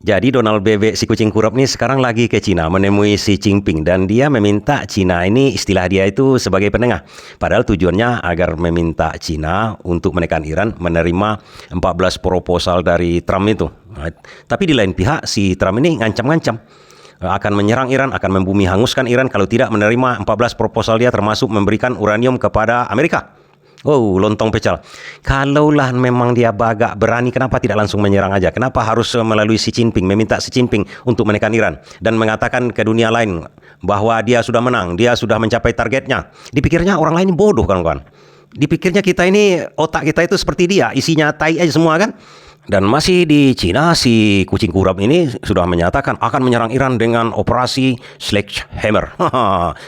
Jadi Donald Bebek si kucing kurap ini sekarang lagi ke Cina menemui si Jinping dan dia meminta Cina ini istilah dia itu sebagai penengah. Padahal tujuannya agar meminta Cina untuk menekan Iran menerima 14 proposal dari Trump itu. Nah, tapi di lain pihak si Trump ini ngancam-ngancam akan menyerang Iran, akan membumi hanguskan Iran kalau tidak menerima 14 proposal dia termasuk memberikan uranium kepada Amerika. Oh, lontong pecal. Kalaulah memang dia bagak berani, kenapa tidak langsung menyerang aja? Kenapa harus melalui Xi Jinping, meminta Xi Jinping untuk menekan Iran dan mengatakan ke dunia lain bahwa dia sudah menang, dia sudah mencapai targetnya. Dipikirnya orang lain bodoh, kawan-kawan. Dipikirnya kita ini, otak kita itu seperti dia, isinya tai aja semua kan? Dan masih di Cina, si kucing kurap ini sudah menyatakan akan menyerang Iran dengan operasi Sledgehammer.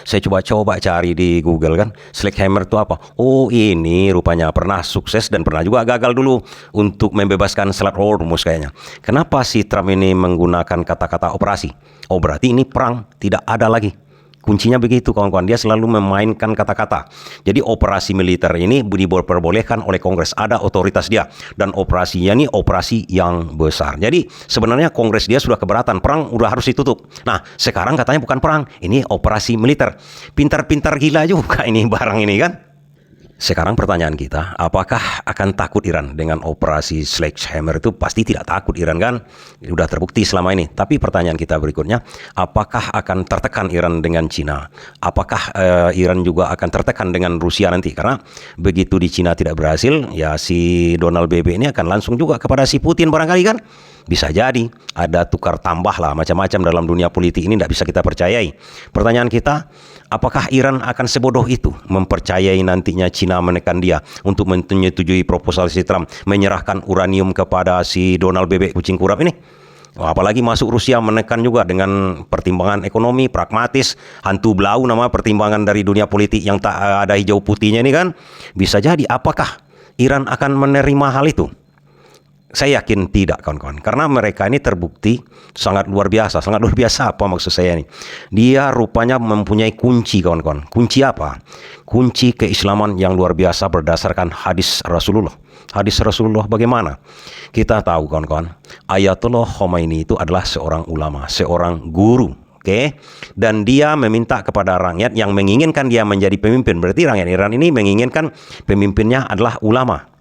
Saya coba cari di Google kan, Sledgehammer itu apa? Oh, ini rupanya pernah sukses dan pernah juga gagal dulu untuk membebaskan Selat Hormuz kayaknya. Kenapa si Trump ini menggunakan kata-kata operasi? Oh, berarti ini perang, tidak ada lagi. Kuncinya begitu kawan-kawan, dia selalu memainkan kata-kata. Jadi operasi militer ini diperbolehkan oleh Kongres, ada otoritas dia. Dan operasinya ini operasi yang besar. Jadi sebenarnya Kongres dia sudah keberatan, perang udah harus ditutup. Nah sekarang katanya bukan perang, ini operasi militer. Pintar-pintar gila juga ini barang ini kan. Sekarang pertanyaan kita, apakah akan takut Iran dengan operasi Sledgehammer itu? Pasti tidak takut Iran kan? Sudah terbukti selama ini. Tapi pertanyaan kita berikutnya, apakah akan tertekan Iran dengan Cina? Apakah Iran juga akan tertekan dengan Rusia nanti? Karena begitu di Cina tidak berhasil, ya si Donald BB ini akan langsung juga kepada si Putin barangkali kan? Bisa jadi ada tukar tambah lah macam-macam dalam dunia politik ini, tidak bisa kita percayai. Pertanyaan kita, apakah Iran akan sebodoh itu mempercayai nantinya Cina menekan dia untuk menyetujui proposal si Trump menyerahkan uranium kepada si Donald Bebek kucing kurap ini? Apalagi masuk Rusia menekan juga dengan pertimbangan ekonomi, pragmatis, hantu belau nama pertimbangan dari dunia politik yang tak ada hijau putihnya ini kan. Bisa jadi apakah Iran akan menerima hal itu? Saya yakin tidak kawan-kawan, karena mereka ini terbukti sangat luar biasa. Sangat luar biasa apa maksud saya ini? Dia rupanya mempunyai kunci kawan-kawan. Kunci apa? Kunci keislaman yang luar biasa berdasarkan hadis Rasulullah. Hadis Rasulullah bagaimana? Kita tahu kawan-kawan, Ayatollah Khomeini itu adalah seorang ulama, seorang guru. Oke, dan dia meminta kepada rakyat yang menginginkan dia menjadi pemimpin. Berarti rakyat Iran ini menginginkan pemimpinnya adalah ulama.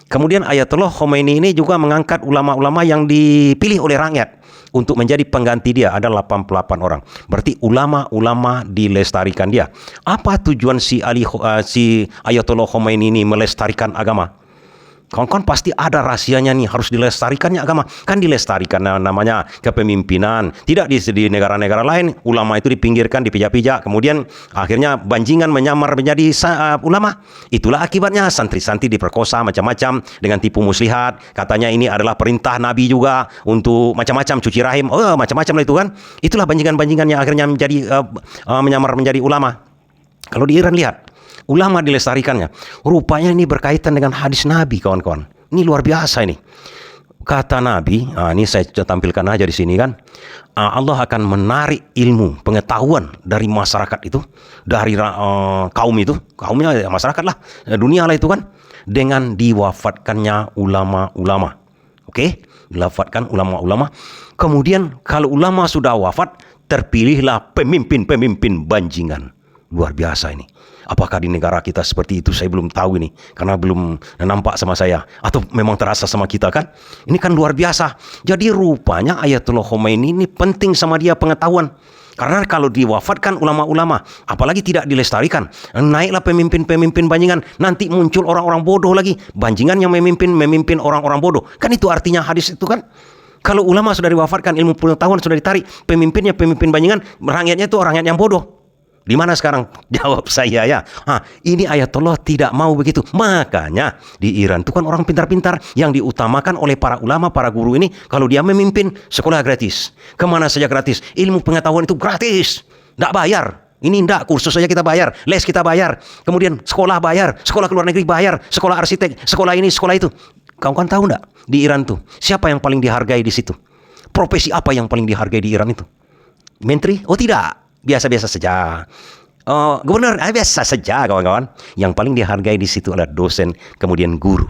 Kemudian Ayatollah Khomeini ini juga mengangkat ulama-ulama yang dipilih oleh rakyat untuk menjadi pengganti dia, ada 88 orang. Berarti ulama-ulama dilestarikan dia. Apa tujuan si Ayatollah Khomeini ini melestarikan agama? Kawan-kawan pasti ada rahasianya nih, harus dilestarikannya agama. Kan dilestarikan namanya kepemimpinan. Tidak di negara-negara lain, ulama itu dipinggirkan, dipijak-pijak. Kemudian akhirnya banjingan menyamar menjadi ulama. Itulah akibatnya, santri-santri diperkosa macam-macam dengan tipu muslihat. Katanya ini adalah perintah Nabi juga untuk macam-macam cuci rahim. Oh, macam-macam itu kan. Itulah banjingan-banjingan yang akhirnya menjadi menyamar menjadi ulama. Kalau di Iran lihat, ulama dilestarikannya. Rupanya ini berkaitan dengan hadis Nabi, kawan-kawan. Ini luar biasa ini. Kata Nabi, ini saya tampilkan aja di sini kan. Allah akan menarik ilmu, pengetahuan dari masyarakat itu, dari kaum itu, kaumnya masyarakat lah, dunia lah itu kan, dengan diwafatkannya ulama-ulama. Oke, diwafatkan ulama-ulama. Kemudian kalau ulama sudah wafat, terpilihlah pemimpin-pemimpin banjingan. Luar biasa ini. Apakah di negara kita seperti itu? Saya belum tahu ini, karena belum nampak sama saya. Atau memang terasa sama kita kan? Ini kan luar biasa. Jadi rupanya Ayatollah Khomeini ini penting sama dia pengetahuan. Karena kalau diwafatkan ulama-ulama, apalagi tidak dilestarikan, naiklah pemimpin-pemimpin banjingan, nanti muncul orang-orang bodoh lagi. Banjingan yang memimpin orang-orang bodoh. Kan itu artinya hadis itu kan? Kalau ulama sudah diwafatkan, ilmu pengetahuan sudah ditarik, pemimpinnya pemimpin banjingan, rakyatnya itu rakyat yang bodoh. Di mana sekarang? Jawab saya ya. Ini Ayatollah tidak mau begitu. Makanya di Iran itu kan orang pintar-pintar yang diutamakan oleh para ulama, para guru ini. Kalau dia memimpin, sekolah gratis. Kemana saja gratis. Ilmu pengetahuan itu gratis. Tidak bayar. Ini tidak, kursus saja kita bayar. Les kita bayar. Kemudian sekolah bayar. Sekolah ke luar negeri bayar. Sekolah arsitek. Sekolah ini, sekolah itu. Kamu kan tahu tidak? Di Iran tuh, siapa yang paling dihargai di situ? Profesi apa yang paling dihargai di Iran itu? Menteri? Oh tidak. Biasa-biasa saja. Gubernur biasa saja kawan-kawan. Yang paling dihargai di situ adalah dosen, kemudian guru.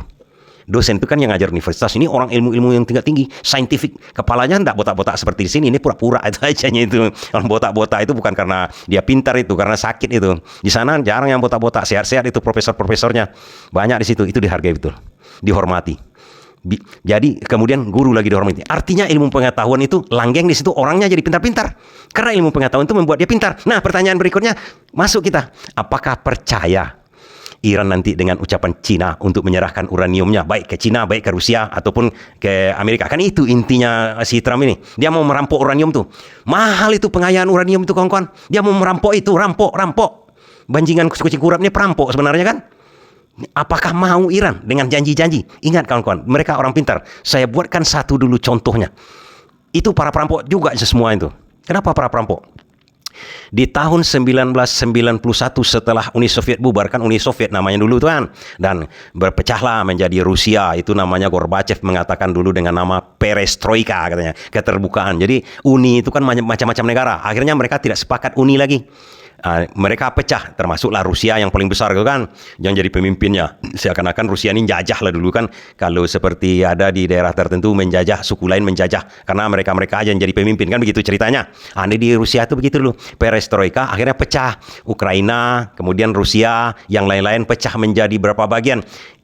Dosen itu kan yang ngajar universitas, ini orang ilmu-ilmu yang tinggi, saintifik, kepalanya enggak botak-botak seperti di sini, ini pura-pura itu ajanya itu. Orang botak-botak itu bukan karena dia pintar, itu karena sakit itu. Di sana jarang yang botak-botak, sehat-sehat itu profesor-profesornya. Banyak di situ, itu dihargai betul, dihormati. Jadi kemudian guru lagi dihormati. Artinya ilmu pengetahuan itu langgeng di situ, orangnya jadi pintar-pintar. Karena ilmu pengetahuan itu membuat dia pintar. Nah, pertanyaan berikutnya masuk kita. Apakah percaya Iran nanti dengan ucapan Cina untuk menyerahkan uraniumnya, baik ke Cina, baik ke Rusia, ataupun ke Amerika? Kan itu intinya si Trump ini. Dia mau merampok uranium tuh. Mahal itu pengayaan uranium itu, kawan-kawan. Dia mau merampok itu, rampok. Banjingan kucing kurap ini perampok sebenarnya kan. Apakah mau Iran dengan janji-janji? Ingat kawan-kawan, mereka orang pintar. Saya buatkan satu dulu contohnya. Itu para perampok juga semua itu. Kenapa para perampok? Di tahun 1991 setelah Uni Soviet bubar, kan Uni Soviet namanya dulu tuh kan, dan berpecahlah menjadi Rusia, itu namanya Gorbachev mengatakan dulu dengan nama Perestroika katanya, keterbukaan. Jadi Uni itu kan macam-macam negara, akhirnya mereka tidak sepakat Uni lagi. Mereka pecah, termasuklah Rusia yang paling besar itu kan, yang jadi pemimpinnya. Seakan-akan Rusia ini menjajah lah dulu kan, kalau seperti ada di daerah tertentu menjajah, suku lain menjajah, karena mereka aja yang jadi pemimpin, kan begitu ceritanya. Di Rusia itu begitu dulu, perestroika, akhirnya pecah. Ukraina, kemudian Rusia, yang lain-lain pecah menjadi berapa bagian.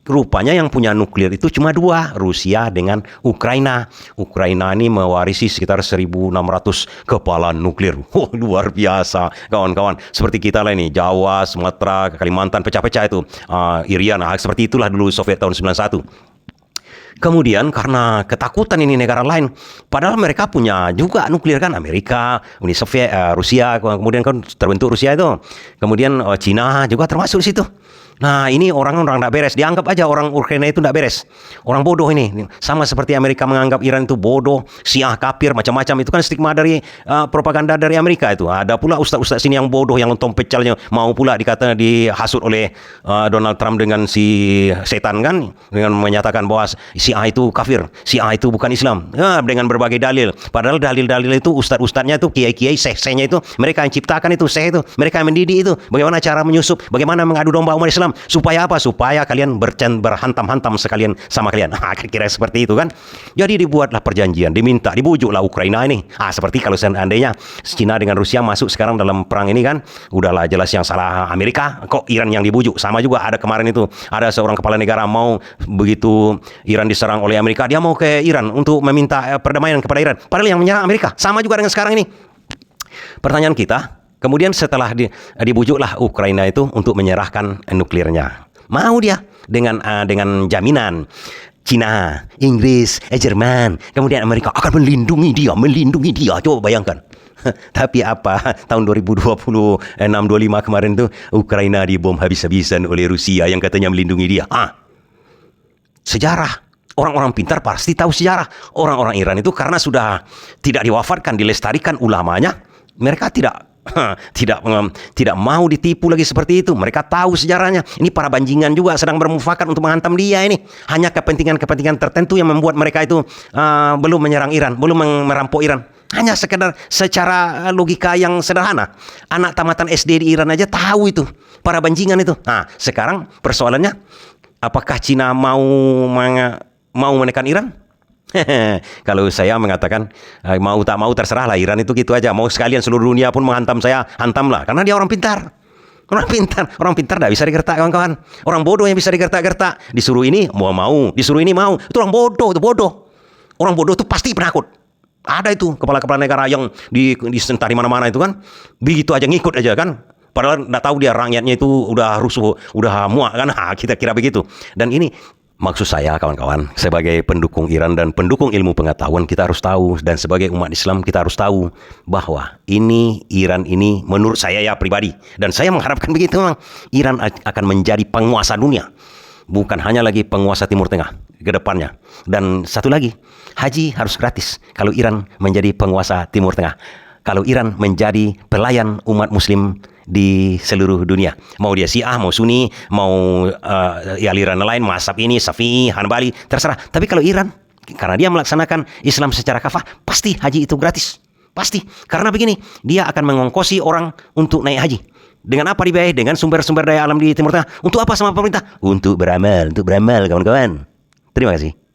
Rupanya yang punya nuklir itu cuma dua, Rusia dengan Ukraina. Ukraina ini mewarisi sekitar 1.600 kepala nuklir. Luar biasa, kawan-kawan. Seperti kita lah ini, Jawa, Sumatera, Kalimantan, pecah-pecah itu. Irian, seperti itulah dulu Soviet tahun 91. Kemudian karena ketakutan ini negara lain, padahal mereka punya juga nuklir kan, Amerika, Uni Soviet, Rusia, kemudian kan terbentuk Rusia itu. Kemudian Cina juga termasuk di situ. Nah, ini orang-orang tidak beres. Dianggap aja orang Ukraina itu tidak beres. Orang bodoh ini. Sama seperti Amerika menganggap Iran itu bodoh, Syiah, kafir, macam-macam. Itu kan stigma dari propaganda dari Amerika itu. Ada pula ustaz-ustaz sini yang bodoh, yang lontong pecalnya. Mau pula dihasut oleh Donald Trump dengan si setan kan. Dengan menyatakan bahwa Syiah itu kafir, Syiah itu bukan Islam. Dengan berbagai dalil. Padahal dalil-dalil itu ustaz-ustaznya itu, kiai-kiai, seh-sehnya itu. Mereka yang ciptakan itu, seh itu. Mereka yang mendidik itu. Bagaimana cara menyusup, bagaimana mengadu domba umat Islam. Supaya apa? Supaya kalian berhantam-hantam sekalian sama kalian. Kira-kira seperti itu kan. Jadi dibuatlah perjanjian, dibujuklah Ukraina ini. Seperti kalau seandainya Cina dengan Rusia masuk sekarang dalam perang ini kan, udahlah jelas yang salah Amerika, kok Iran yang dibujuk. Sama juga ada kemarin itu, ada seorang kepala negara mau, begitu Iran diserang oleh Amerika, dia mau ke Iran untuk meminta perdamaian kepada Iran. Padahal yang menyerang Amerika. Sama juga dengan sekarang ini. Pertanyaan kita, kemudian setelah dibujuklah Ukraina itu untuk menyerahkan nuklirnya. Mau dia dengan jaminan Cina, Inggris, Jerman, kemudian Amerika akan melindungi dia. Coba bayangkan. Tapi apa? Tahun 2026-25 kemarin tuh Ukraina dibom habis-habisan oleh Rusia yang katanya melindungi dia. Sejarah. Orang-orang pintar pasti tahu sejarah. Orang-orang Iran itu karena sudah tidak diwafatkan, dilestarikan ulamanya, mereka tidak mau ditipu lagi seperti itu. Mereka tahu sejarahnya. Ini para banjingan juga sedang bermufakat untuk menghantam dia ini. Hanya kepentingan-kepentingan tertentu yang membuat mereka itu belum menyerang Iran, belum merampok Iran. Hanya sekedar secara logika yang sederhana. Anak tamatan SD di Iran aja tahu itu, para banjingan itu. Sekarang persoalannya, apakah Cina mau menekan Iran? Kalau saya mengatakan mau tak mau terserahlah, Iran itu gitu aja. Mau sekalian seluruh dunia pun menghantam saya, hantamlah. Karena dia orang pintar. Orang pintar tidak bisa digertak, kawan-kawan. Orang bodoh yang bisa digertak-gertak. Disuruh ini mau, disuruh ini mau. Itu orang bodoh, itu bodoh. Orang bodoh itu pasti penakut. Ada itu kepala-kepala negara yang disentari mana-mana itu kan, begitu aja ngikut aja kan. Padahal tidak tahu dia rakyatnya itu udah rusuh, udah muak kan. Kita kira begitu. Dan ini maksud saya, kawan-kawan, sebagai pendukung Iran dan pendukung ilmu pengetahuan, kita harus tahu, dan sebagai umat Islam kita harus tahu bahwa Iran ini menurut saya ya pribadi, dan saya mengharapkan begitu, memang Iran akan menjadi penguasa dunia, bukan hanya lagi penguasa Timur Tengah ke depannya. Dan satu lagi, haji harus gratis kalau Iran menjadi penguasa Timur Tengah, kalau Iran menjadi pelayan umat Muslim di seluruh dunia. Mau dia Syiah, mau Sunni, mau aliran lain, mazhab ini, Syafi'i, Hanbali, terserah. Tapi kalau Iran, karena dia melaksanakan Islam secara kafah, pasti haji itu gratis. Pasti. Karena begini, dia akan mengongkosi orang untuk naik haji. Dengan apa dibiayai? Dengan sumber-sumber daya alam di Timur Tengah. Untuk apa sama pemerintah? Untuk beramal, kawan-kawan. Terima kasih.